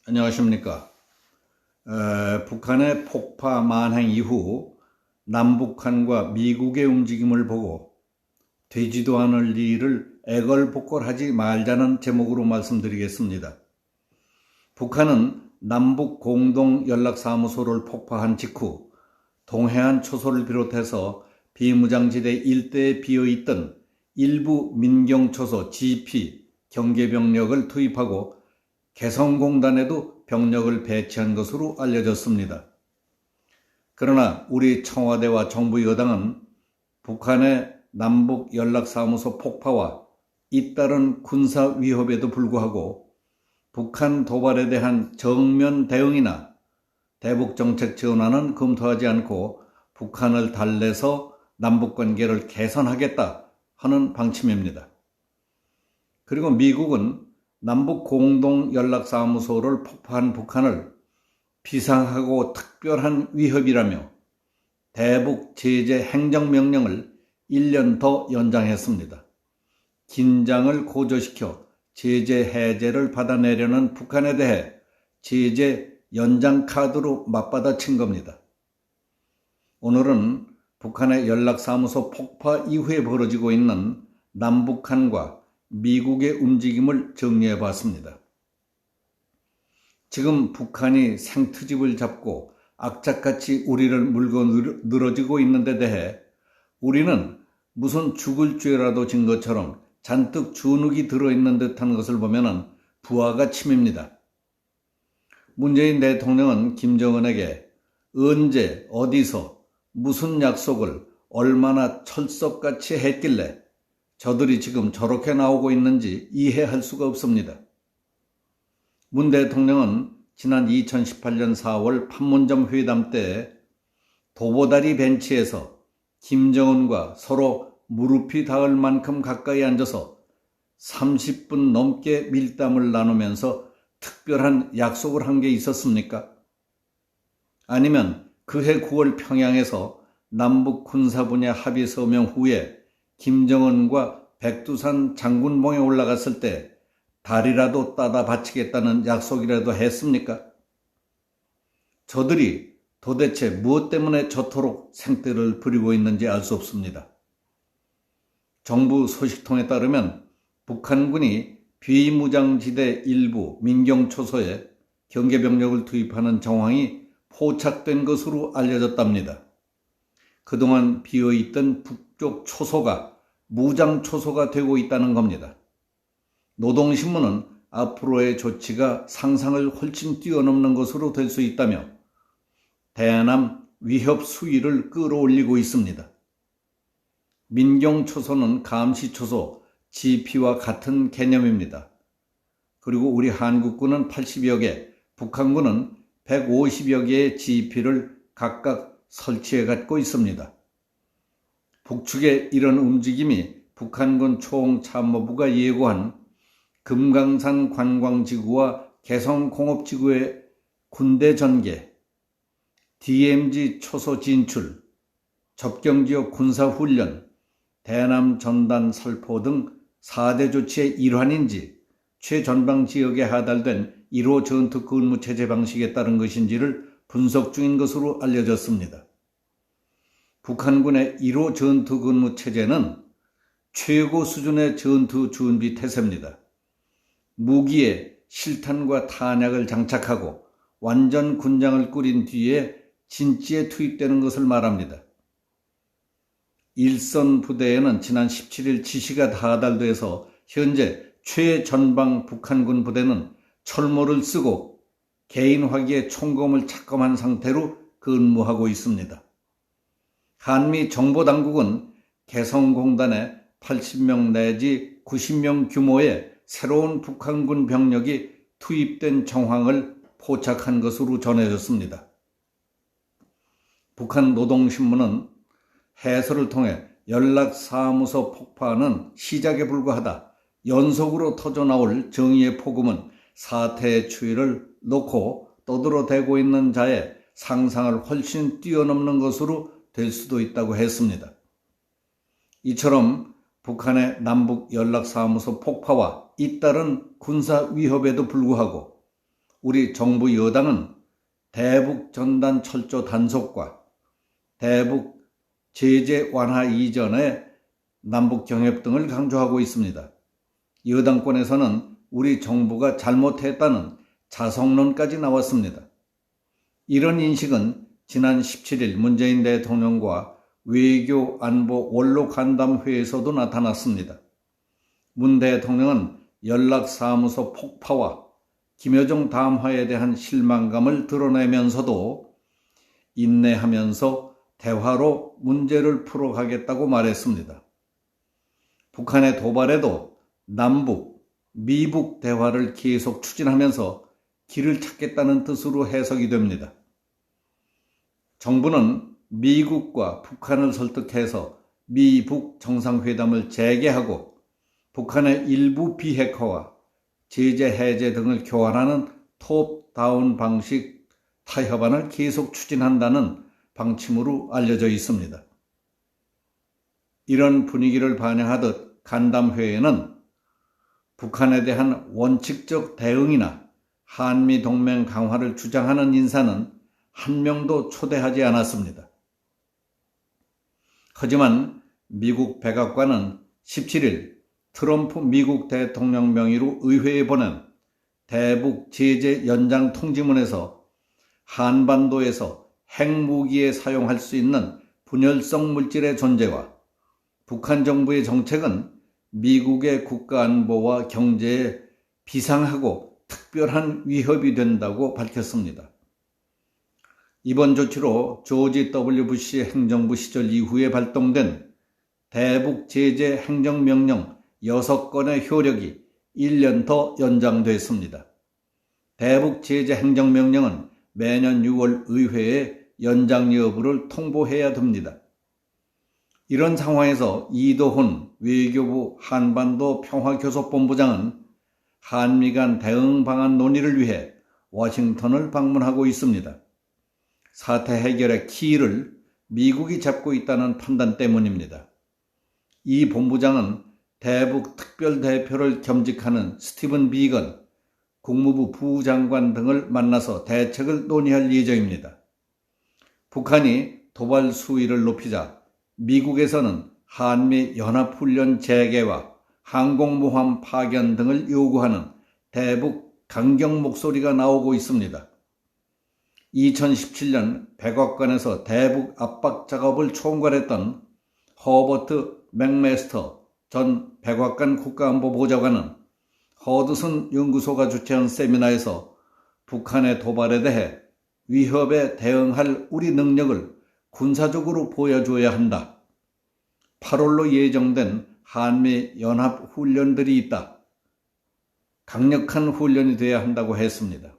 안녕하십니까. 북한의 폭파 만행 이후 남북한과 미국의 움직임을 보고 되지도 않을 일을 애걸복걸하지 말자는 제목으로 말씀드리겠습니다. 북한은 남북 공동연락사무소를 폭파한 직후 동해안 초소를 비롯해서 비무장지대 일대에 비어있던 일부 민경초소 GP 경계병력을 투입하고 개성공단에도 병력을 배치한 것으로 알려졌습니다. 그러나 우리 청와대와 정부 여당은 북한의 남북연락사무소 폭파와 잇따른 군사 위협에도 불구하고 북한 도발에 대한 정면 대응이나 대북정책 전환은 검토하지 않고 북한을 달래서 남북관계를 개선하겠다 하는 방침입니다. 그리고 미국은 남북 공동연락사무소를 폭파한 북한을 비상하고 특별한 위협이라며 대북 제재 행정명령을 1년 더 연장했습니다. 긴장을 고조시켜 제재 해제를 받아내려는 북한에 대해 제재 연장 카드로 맞받아친 겁니다. 오늘은 북한의 연락사무소 폭파 이후에 벌어지고 있는 남북한과 미국의 움직임을 정리해 봤습니다. 지금 북한이 생트집을 잡고 악착같이 우리를 물고 늘어지고 있는 데 대해 우리는 무슨 죽을 죄라도 진 것처럼 잔뜩 주눅이 들어있는 듯한 것을 보면 부하가 침입니다. 문재인 대통령은 김정은에게 언제 어디서 무슨 약속을 얼마나 철석같이 했길래 저들이 지금 저렇게 나오고 있는지 이해할 수가 없습니다. 문 대통령은 지난 2018년 4월 판문점 회담 때 도보다리 벤치에서 김정은과 서로 무릎이 닿을 만큼 가까이 앉아서 30분 넘게 밀담을 나누면서 특별한 약속을 한 게 있었습니까? 아니면 그해 9월 평양에서 남북 군사 분야 합의 서명 후에 김정은과 백두산 장군봉에 올라갔을 때 달이라도 따다 바치겠다는 약속이라도 했습니까? 저들이 도대체 무엇 때문에 저토록 생떼를 부리고 있는지 알 수 없습니다. 정부 소식통에 따르면 북한군이 비무장지대 일부 민경초소에 경계병력을 투입하는 정황이 포착된 것으로 알려졌답니다. 그동안 비어있던 북쪽 초소가 무장초소가 되고 있다는 겁니다. 노동신문은 앞으로의 조치가 상상을 훨씬 뛰어넘는 것으로 될 수 있다며 대남 위협 수위를 끌어올리고 있습니다. 민경초소는 감시초소, GP와 같은 개념입니다. 그리고 우리 한국군은 80여 개, 북한군은 150여 개의 GP를 각각 설치해 갖고 있습니다. 북측의 이런 움직임이 북한군 총참모부가 예고한 금강산 관광지구와 개성공업지구의 군대 전개, DMZ 초소 진출, 접경지역 군사훈련, 대남 전단 살포 등 4대 조치의 일환인지 최전방 지역에 하달된 1호 전투 근무체제 방식에 따른 것인지를 분석 중인 것으로 알려졌습니다. 북한군의 1호 전투 근무체제는 최고 수준의 전투 준비 태세입니다. 무기에 실탄과 탄약을 장착하고 완전 군장을 꾸린 뒤에 진지에 투입되는 것을 말합니다. 일선 부대에는 지난 17일 지시가 하달돼서 현재 최전방 북한군 부대는 철모를 쓰고 개인 화기에 총검을 착검한 상태로 근무하고 있습니다. 한미 정보당국은 개성공단에 80명 내지 90명 규모의 새로운 북한군 병력이 투입된 정황을 포착한 것으로 전해졌습니다. 북한 노동신문은 해설을 통해 연락사무소 폭파는 시작에 불과하다. 연속으로 터져나올 정의의 폭음은 사태의 추이를 놓고 떠들어대고 있는 자의 상상을 훨씬 뛰어넘는 것으로 될 수도 있다고 했습니다. 이처럼 북한의 남북 연락사무소 폭파와 잇따른 군사 위협에도 불구하고 우리 정부 여당은 대북 전단 철저 단속과 대북 제재 완화 이전의 남북 경협 등을 강조하고 있습니다. 여당권에서는 우리 정부가 잘못했다는 자성론까지 나왔습니다. 이런 인식은 지난 17일 문재인 대통령과 외교 안보 원로 간담회에서도 나타났습니다. 문 대통령은 연락사무소 폭파와 김여정 담화에 대한 실망감을 드러내면서도 인내하면서 대화로 문제를 풀어가겠다고 말했습니다. 북한의 도발에도 남북, 미북 대화를 계속 추진하면서 길을 찾겠다는 뜻으로 해석이 됩니다. 정부는 미국과 북한을 설득해서 미북 정상회담을 재개하고 북한의 일부 비핵화와 제재 해제 등을 교환하는 톱다운 방식 타협안을 계속 추진한다는 방침으로 알려져 있습니다. 이런 분위기를 반영하듯 간담회에는 북한에 대한 원칙적 대응이나 한미 동맹 강화를 주장하는 인사는 한 명도 초대하지 않았습니다. 하지만 미국 백악관은 17일 트럼프 미국 대통령 명의로 의회에 보낸 대북 제재 연장 통지문에서 한반도에서 핵무기에 사용할 수 있는 분열성 물질의 존재와 북한 정부의 정책은 미국의 국가안보와 경제에 비상하고 특별한 위협이 된다고 밝혔습니다. 이번 조치로 조지 W. 부시 행정부 시절 이후에 발동된 대북 제재 행정명령 6건의 효력이 1년 더 연장됐습니다. 대북 제재 행정명령은 매년 6월 의회에 연장 여부를 통보해야 됩니다. 이런 상황에서 이도훈 외교부 한반도 평화교섭본부장은 한미 간 대응 방안 논의를 위해 워싱턴을 방문하고 있습니다. 사태 해결의 키를 미국이 잡고 있다는 판단 때문입니다. 이 본부장은 대북 특별대표를 겸직하는 스티븐 비건 국무부 부장관 등을 만나서 대책을 논의할 예정입니다. 북한이 도발 수위를 높이자 미국에서는 한미 연합훈련 재개와 항공모함 파견 등을 요구하는 대북 강경 목소리가 나오고 있습니다. 2017년 백악관에서 대북 압박 작업을 총괄했던 허버트 맥메스터 전 백악관 국가안보보좌관은 허드슨 연구소가 주최한 세미나에서 북한의 도발에 대해 위협에 대응할 우리 능력을 군사적으로 보여줘야 한다. 8월로 예정된 한미 연합훈련들이 있다. 강력한 훈련이 돼야 한다고 했습니다.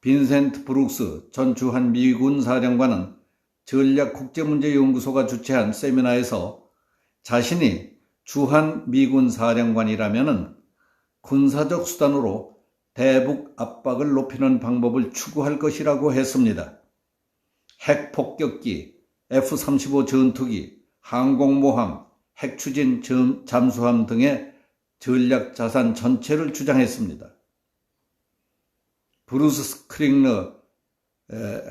빈센트 브룩스 전 주한 미군 사령관은 전략국제문제연구소가 주최한 세미나에서 자신이 주한 미군 사령관이라면 군사적 수단으로 대북 압박을 높이는 방법을 추구할 것이라고 했습니다. 핵폭격기, F-35 전투기, 항공모함, 핵추진 잠수함 등의 전략자산 전체를 주장했습니다. 브루스 스크링러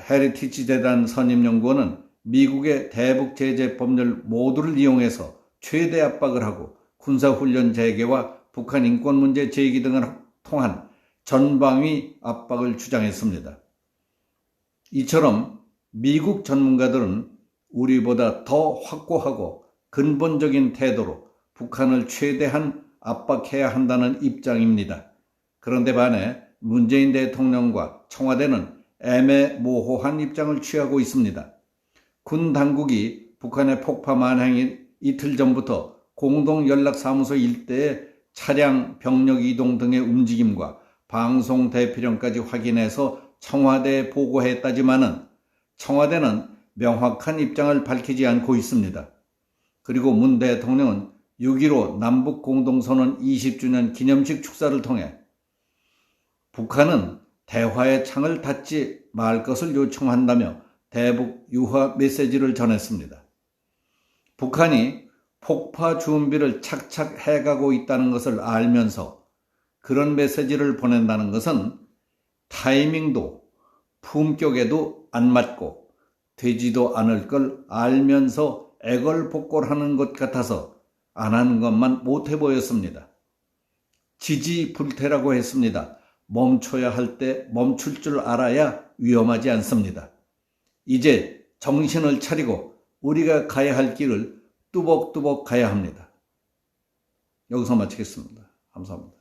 헤리티지 재단 선임연구원은 미국의 대북 제재 법률 모두를 이용해서 최대 압박을 하고 군사훈련 재개와 북한 인권 문제 제기 등을 통한 전방위 압박을 주장했습니다. 이처럼 미국 전문가들은 우리보다 더 확고하고 근본적인 태도로 북한을 최대한 압박해야 한다는 입장입니다. 그런데 반해 문재인 대통령과 청와대는 애매모호한 입장을 취하고 있습니다. 군 당국이 북한의 폭파 만행일 이틀 전부터 공동연락사무소 일대의 차량, 병력 이동 등의 움직임과 방송 대피령까지 확인해서 청와대에 보고했다지만은 청와대는 명확한 입장을 밝히지 않고 있습니다. 그리고 문 대통령은 6.15 남북공동선언 20주년 기념식 축사를 통해 북한은 대화의 창을 닫지 말 것을 요청한다며 대북 유화 메시지를 전했습니다. 북한이 폭파 준비를 착착 해가고 있다는 것을 알면서 그런 메시지를 보낸다는 것은 타이밍도 품격에도 안 맞고 되지도 않을 걸 알면서 애걸복걸하는 것 같아서 안 하는 것만 못해 보였습니다. 지지불태라고 했습니다. 멈춰야 할 때 멈출 줄 알아야 위험하지 않습니다. 이제 정신을 차리고 우리가 가야 할 길을 뚜벅뚜벅 가야 합니다. 여기서 마치겠습니다. 감사합니다.